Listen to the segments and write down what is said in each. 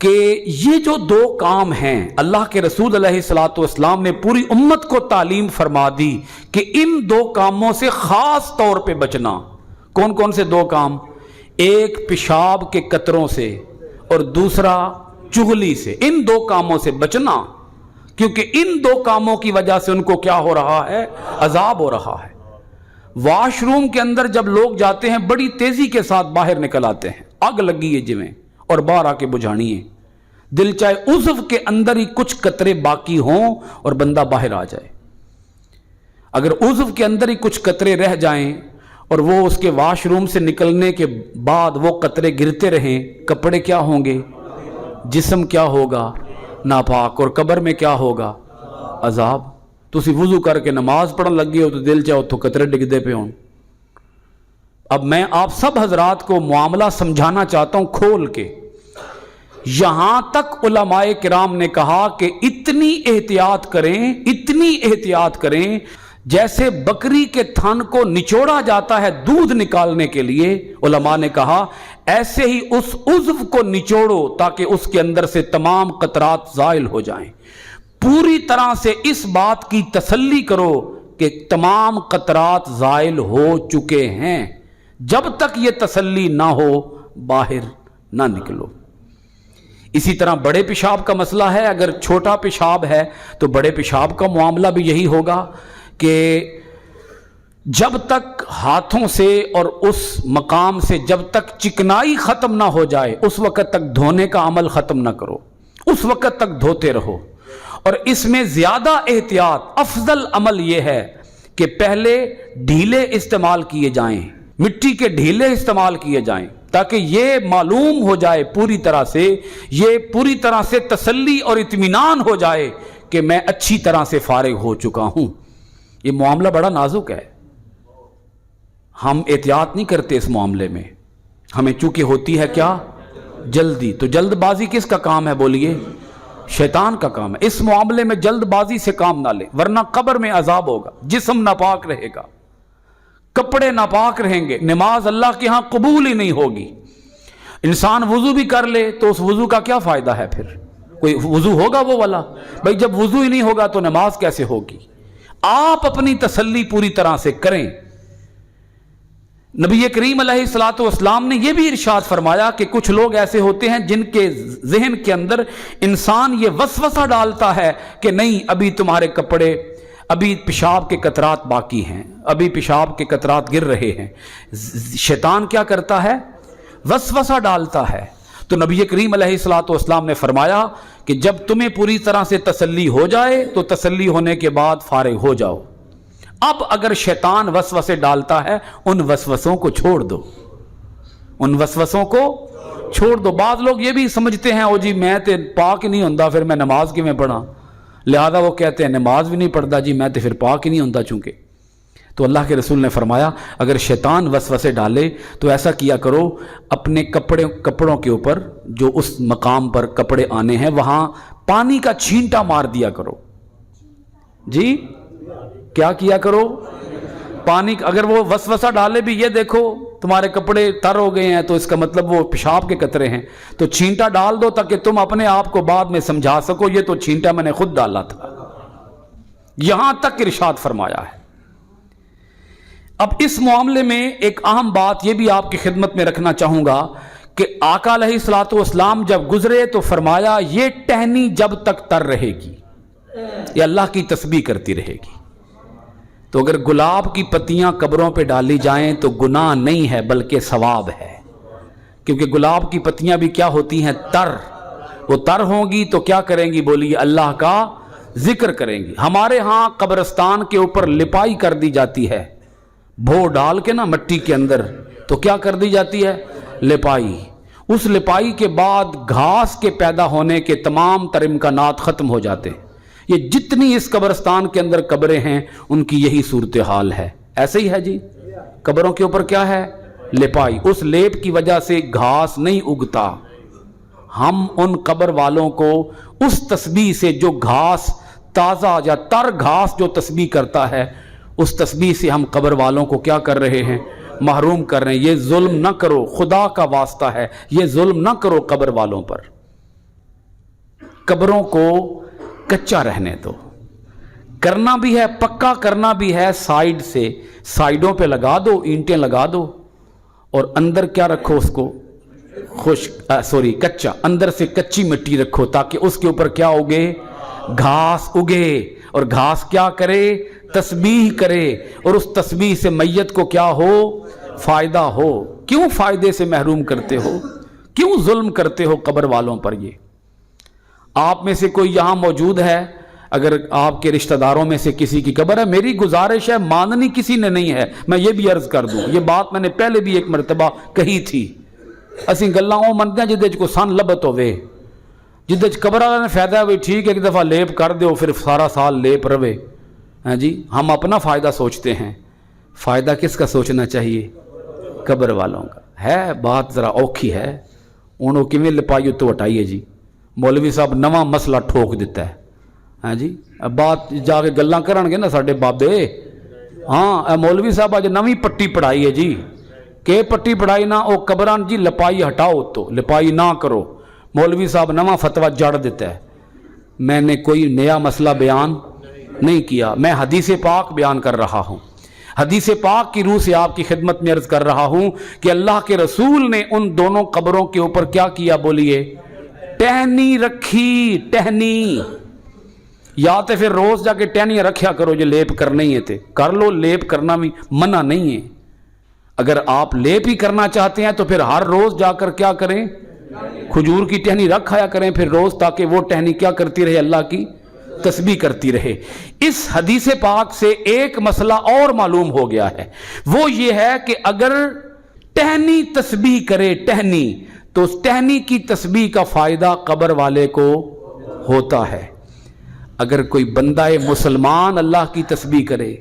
کہ یہ جو دو کام ہیں اللہ کے رسول علیہ الصلوۃ والسلام نے پوری امت کو تعلیم فرما دی کہ ان دو کاموں سے خاص طور پہ بچنا. کون کون سے دو کام؟ ایک پیشاب کے قطروں سے اور دوسرا چغلی سے. ان دو کاموں سے بچنا، کیونکہ ان دو کاموں کی وجہ سے ان کو کیا ہو رہا ہے؟ عذاب ہو رہا ہے. واش روم کے اندر جب لوگ جاتے ہیں بڑی تیزی کے ساتھ باہر نکل آتے ہیں، آگ لگی ہے جویں اور باہر آ کے بجھانی ہے. دل چاہے عضو کے اندر ہی کچھ قطرے باقی ہوں اور بندہ باہر آ جائے. اگر عضو کے اندر ہی کچھ قطرے رہ جائیں اور وہ اس کے واش روم سے نکلنے کے بعد وہ قطرے گرتے رہیں، کپڑے کیا ہوں گے؟ جسم کیا ہوگا؟ ناپاک. اور قبر میں کیا ہوگا؟ عذاب. تسی وضو کر کے نماز پڑھن لگے ہو تو دل چاہو تو قطرے ڈگدے پہ ہوں. اب میں آپ سب حضرات کو معاملہ سمجھانا چاہتا ہوں کھول کے. یہاں تک علماء کرام نے کہا کہ اتنی احتیاط کریں جیسے بکری کے تھن کو نچوڑا جاتا ہے دودھ نکالنے کے لیے. علماء نے کہا ایسے ہی اس عضو کو نچوڑو تاکہ اس کے اندر سے تمام قطرات زائل ہو جائیں. پوری طرح سے اس بات کی تسلی کرو کہ تمام قطرات زائل ہو چکے ہیں. جب تک یہ تسلی نہ ہو باہر نہ نکلو. اسی طرح بڑے پیشاب کا مسئلہ ہے. اگر چھوٹا پیشاب ہے تو بڑے پیشاب کا معاملہ بھی یہی ہوگا کہ جب تک ہاتھوں سے اور اس مقام سے جب تک چکنائی ختم نہ ہو جائے اس وقت تک دھونے کا عمل ختم نہ کرو. اس وقت تک دھوتے رہو. اور اس میں زیادہ احتیاط، افضل عمل یہ ہے کہ پہلے ڈھیلے استعمال کیے جائیں، مٹی کے ڈھیلے استعمال کیے جائیں تاکہ یہ معلوم ہو جائے پوری طرح سے تسلی اور اطمینان ہو جائے کہ میں اچھی طرح سے فارغ ہو چکا ہوں. یہ معاملہ بڑا نازک ہے. ہم احتیاط نہیں کرتے اس معاملے میں. ہمیں چونکہ ہوتی ہے کیا؟ جلدی. تو جلد بازی کس کا کام ہے؟ بولیے. شیطان کا کام ہے. اس معاملے میں جلد بازی سے کام نہ لیں ورنہ قبر میں عذاب ہوگا. جسم ناپاک رہے گا، کپڑے ناپاک رہیں گے، نماز اللہ کے ہاں قبول ہی نہیں ہوگی. انسان وضو بھی کر لے تو اس وضو کا کیا فائدہ ہے؟ پھر کوئی وضو ہوگا وہ والا؟ بھائی جب وضو ہی نہیں ہوگا تو نماز کیسے ہوگی؟ آپ اپنی تسلی پوری طرح سے کریں. نبی کریم علیہ الصلوۃ والسلام نے یہ بھی ارشاد فرمایا کہ کچھ لوگ ایسے ہوتے ہیں جن کے ذہن کے اندر انسان یہ وسوسہ ڈالتا ہے کہ نہیں ابھی تمہارے کپڑے، ابھی پیشاب کے قطرات باقی ہیں، ابھی پیشاب کے قطرات گر رہے ہیں. شیطان کیا کرتا ہے؟ وسوسہ ڈالتا ہے. تو نبی کریم علیہ الصلوۃ والسلام نے فرمایا کہ جب تمہیں پوری طرح سے تسلی ہو جائے تو تسلی ہونے کے بعد فارغ ہو جاؤ. اب اگر شیطان وسوسے ڈالتا ہے ان وسوسوں کو چھوڑ دو، ان وسوسوں کو چھوڑ دو. بعض لوگ یہ بھی سمجھتے ہیں او جی میں تے پاک ہی نہیں ہوندا پھر میں نماز کیویں پڑھاں، لہذا وہ کہتے ہیں نماز بھی نہیں پڑھتا جی میں تے پھر پاک ہی نہیں ہوندا. چونکہ تو اللہ کے رسول نے فرمایا اگر شیطان وسوسے ڈالے تو ایسا کیا کرو اپنے کپڑوں کے اوپر جو اس مقام پر کپڑے آنے ہیں وہاں پانی کا چھینٹا مار دیا کرو. جی کیا کیا کرو؟ پانی. اگر وہ وسوسہ ڈالے بھی یہ دیکھو تمہارے کپڑے تر ہو گئے ہیں تو اس کا مطلب وہ پیشاب کے قطرے ہیں، تو چھینٹا ڈال دو تاکہ تم اپنے آپ کو بعد میں سمجھا سکو یہ تو چھینٹا میں نے خود ڈالا تھا. یہاں تک ارشاد فرمایا ہے. اب اس معاملے میں ایک اہم بات یہ بھی آپ کی خدمت میں رکھنا چاہوں گا کہ آقا علیہ الصلوۃ والسلام جب گزرے تو فرمایا یہ ٹہنی جب تک تر رہے گی یہ اللہ کی تسبیح کرتی رہے گی. تو اگر گلاب کی پتیاں قبروں پہ ڈالی جائیں تو گناہ نہیں ہے بلکہ ثواب ہے، کیونکہ گلاب کی پتیاں بھی کیا ہوتی ہیں؟ تر. وہ تر ہوں گی تو کیا کریں گی؟ بولیے اللہ کا ذکر کریں گی. ہمارے ہاں قبرستان کے اوپر لپائی کر دی جاتی ہے، بھو ڈال کے نا مٹی کے اندر تو کیا کر دی جاتی ہے؟ لپائی. اس لپائی کے بعد گھاس کے پیدا ہونے کے تمام تر امکانات ختم ہو جاتے ہیں. یہ جتنی اس قبرستان کے اندر قبریں ہیں ان کی یہی صورتحال ہے. ایسے ہی ہے جی، قبروں کے اوپر کیا ہے؟ لپائی. اس لیپ کی وجہ سے گھاس نہیں اگتا. ہم ان قبر والوں کو اس تسبیح سے جو گھاس تازہ یا تر گھاس جو تسبیح کرتا ہے اس تسبیح سے ہم قبر والوں کو کیا کر رہے ہیں؟ محروم کر رہے ہیں. یہ ظلم نہ کرو، خدا کا واسطہ ہے یہ ظلم نہ کرو قبر والوں پر. قبروں کو کچا رہنے دو، کرنا بھی ہے پکا کرنا بھی ہے، سائیڈ سے سائیڈوں پہ لگا دو، اینٹیں لگا دو، اور اندر کیا رکھو اس کو کچا، اندر سے کچی مٹی رکھو تاکہ اس کے اوپر کیا اگے، گھاس اگے، اور گھاس کیا کرے، تسبیح کرے، اور اس تسبیح سے میت کو کیا ہو، فائدہ ہو۔ کیوں فائدے سے محروم کرتے ہو، کیوں ظلم کرتے ہو قبر والوں پر؟ یہ آپ میں سے کوئی یہاں موجود ہے، اگر آپ کے رشتہ داروں میں سے کسی کی قبر ہے، میری گزارش ہے، ماننی کسی نے نہیں ہے، میں یہ بھی عرض کر دوں، یہ بات میں نے پہلے بھی ایک مرتبہ کہی تھی، اسی گلاں وہ منتے ہیں جدے کو سن لبت ہوئے، جدے قبر والے نے فائدہ ہے، ٹھیک ہے ایک دفعہ لیپ کر دیو پھر سارا سال لیپ رہے، ہاں جی، ہم اپنا فائدہ سوچتے ہیں، فائدہ کس کا سوچنا چاہیے؟ قبر والوں کا۔ ہے بات ذرا اوکھی ہے، انہوں کیویں لپائی تو ہٹائیے جی، مولوی صاحب نواں مسئلہ ٹھوک دیتا ہے، ہاں جی، اب بات جا کے گلاں کرن گے نا ساڈے بابے، ہاں مولوی صاحب اج نویں پٹی پڑھائی ہے جی، کہ پٹی پڑھائی نہ او قبران جی لپائی ہٹاؤ، تو لپائی نہ کرو، مولوی صاحب نواں فتویٰ جڑ دیتا ہے۔ میں نے کوئی نیا مسئلہ بیان نہیں کیا، میں حدیث پاک بیان کر رہا ہوں، حدیث پاک کی روح سے آپ کی خدمت میں عرض کر رہا ہوں کہ اللہ کے رسول نے ان دونوں قبروں کے اوپر کیا کیا، بولیے، ٹہنی رکھی، ٹہنی، یا تو پھر روز جا کے ٹہنیاں رکھیا کرو جو لیپ کرنے ہی تھے، کر لو، لیپ کرنا بھی منع نہیں ہے، اگر آپ لیپ ہی کرنا چاہتے ہیں تو پھر ہر روز جا کر کیا کریں، کھجور کی ٹہنی رکھایا کریں پھر روز، تاکہ وہ ٹہنی کیا کرتی رہے، اللہ کی تسبیح کرتی رہے۔ اس حدیث پاک سے ایک مسئلہ اور معلوم ہو گیا ہے، وہ یہ ہے کہ اگر ٹہنی تسبیح کرے، ٹہنی، تو اس ٹہنی کی تسبیح کا فائدہ قبر والے کو ہوتا ہے۔ اگر کوئی بندہ مسلمان اللہ کی تسبیح کرے،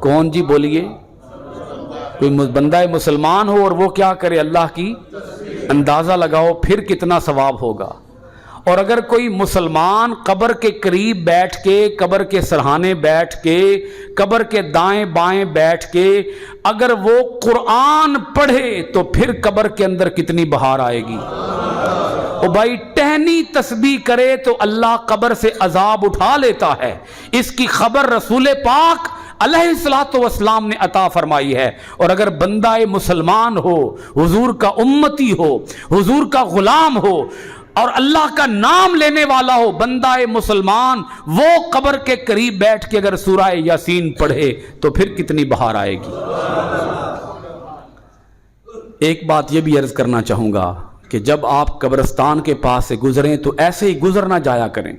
کون جی بولیے، کوئی بندہ مسلمان ہو اور وہ کیا کرے، اللہ کی، اندازہ لگاؤ پھر کتنا ثواب ہوگا۔ اور اگر کوئی مسلمان قبر کے قریب بیٹھ کے، قبر کے سرہانے بیٹھ کے، قبر کے دائیں بائیں بیٹھ کے اگر وہ قرآن پڑھے تو پھر قبر کے اندر کتنی بہار آئے گی۔ او بھائی ٹہنی تسبیح کرے تو اللہ قبر سے عذاب اٹھا لیتا ہے، اس کی خبر رسول پاک علیہ الصلوۃ والسلام نے عطا فرمائی ہے۔ اور اگر بندہ مسلمان ہو، حضور کا امتی ہو، حضور کا غلام ہو، اور اللہ کا نام لینے والا ہو، بندہ مسلمان، وہ قبر کے قریب بیٹھ کے اگر سورہ یاسین پڑھے تو پھر کتنی بہار آئے گی۔ ایک بات یہ بھی عرض کرنا چاہوں گا کہ جب آپ قبرستان کے پاس سے گزریں تو ایسے ہی گزر نہ جایا کریں،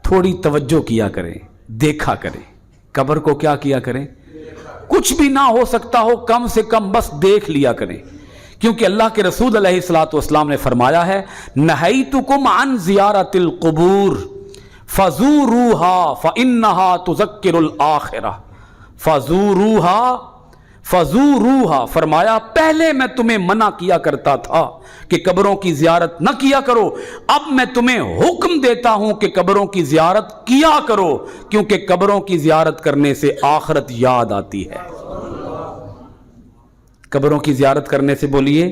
تھوڑی توجہ کیا کریں، دیکھا کریں، قبر کو کیا کیا کریں، کچھ بھی نہ ہو سکتا ہو کم سے کم بس دیکھ لیا کریں، کیونکہ اللہ کے رسول علیہ الصلوۃ والسلام نے فرمایا ہے، نہیتکم عن زیارت القبور فزوروها فانها تذکر الاخرہ، فزوروها فرمایا پہلے میں تمہیں منع کیا کرتا تھا کہ قبروں کی زیارت نہ کیا کرو، اب میں تمہیں حکم دیتا ہوں کہ قبروں کی زیارت کیا کرو، کیونکہ قبروں کی زیارت کرنے سے آخرت یاد آتی ہے۔ قبروں کی زیارت کرنے سے بولیے،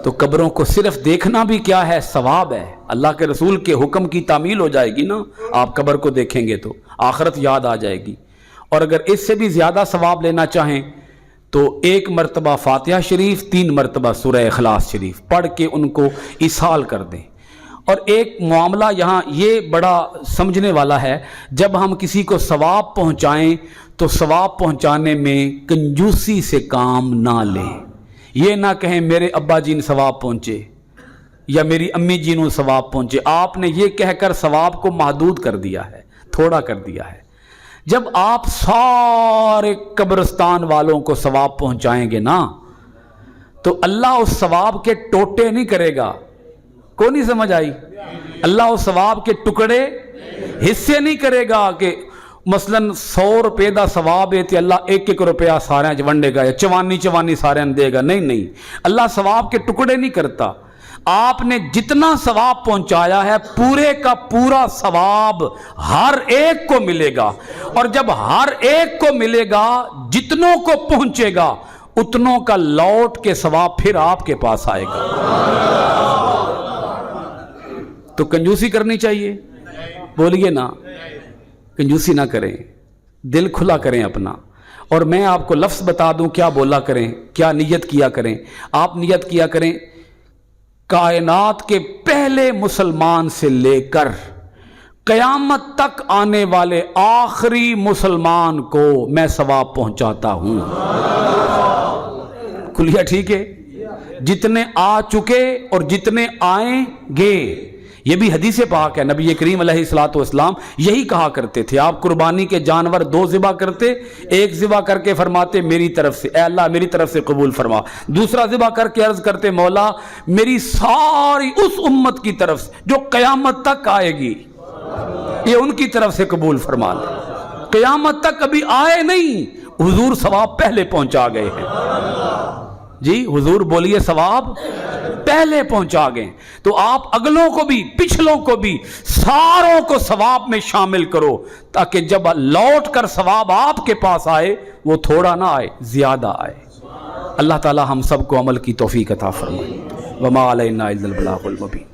تو قبروں کو صرف دیکھنا بھی کیا ہے، ثواب ہے، اللہ کے رسول کے حکم کی تعمیل ہو جائے گی نا، آپ قبر کو دیکھیں گے تو آخرت یاد آ جائے گی۔ اور اگر اس سے بھی زیادہ ثواب لینا چاہیں تو 1 مرتبہ فاتحہ شریف، 3 مرتبہ سورہ اخلاص شریف پڑھ کے ان کو ایصال کر دیں۔ اور ایک معاملہ یہاں یہ بڑا سمجھنے والا ہے، جب ہم کسی کو ثواب پہنچائیں تو ثواب پہنچانے میں کنجوسی سے کام نہ لیں، یہ نہ کہیں میرے ابا جی نے ثواب پہنچے یا میری امی جی نے ثواب پہنچے، آپ نے یہ کہہ کر ثواب کو محدود کر دیا ہے، تھوڑا کر دیا ہے۔ جب آپ سارے قبرستان والوں کو ثواب پہنچائیں گے نا تو اللہ اس ثواب کے ٹوٹے نہیں کرے گا، کو نہیں سمجھ آئی؟ اللہ اس ثواب کے ٹکڑے حصے نہیں کرے گا کہ مثلاً 100 روپے دا ثواب ہے تو اللہ 1-1 روپیہ سارے ونڈے گا یا 54 سارے دے گا، نہیں، اللہ ثواب کے ٹکڑے نہیں کرتا۔ آپ نے جتنا ثواب پہنچایا ہے پورے کا پورا ثواب ہر ایک کو ملے گا، اور جب ہر ایک کو ملے گا جتنوں کو پہنچے گا اتنوں کا لوٹ کے ثواب پھر آپ کے پاس آئے گا۔ تو کنجوسی کرنی چاہیے؟ بولیے نا، کنجوسی نہ کریں، دل کھلا کریں اپنا. اور میں آپ کو لفظ بتا دوں کیا بولا کریں، کیا نیت کیا کریں. آپ نیت کیا کریں کائنات کے پہلے مسلمان سے لے کر قیامت تک آنے والے آخری مسلمان کو میں ثواب پہنچاتا ہوں. کلیہ ٹھیک ہے؟ جتنے آ چکے اور جتنے آئیں گے. یہ بھی حدیث پاک ہے، نبی کریم علیہ الصلوۃ والسلام یہی کہا کرتے تھے. آپ قربانی کے جانور 2 ذبح کرتے، ایک ذبح کر کے فرماتے میری طرف سے، اے اللہ میری طرف سے قبول فرما. دوسرا ذبح کر کے عرض کرتے مولا میری ساری اس امت کی طرف سے جو قیامت تک آئے گی، یہ ان کی طرف سے قبول فرما لے. قیامت تک کبھی آئے نہیں، حضور ثواب پہلے پہنچا گئے ہیں. جی حضور بولیے ثواب پہلے پہنچا گئے. تو آپ اگلوں کو بھی پچھلوں کو بھی ساروں کو ثواب میں شامل کرو، تاکہ جب لوٹ کر ثواب آپ کے پاس آئے وہ تھوڑا نہ آئے، زیادہ آئے. اللہ تعالی ہم سب کو عمل کی توفیق عطا فرمائے. وما علینا الا البلاغ المبین.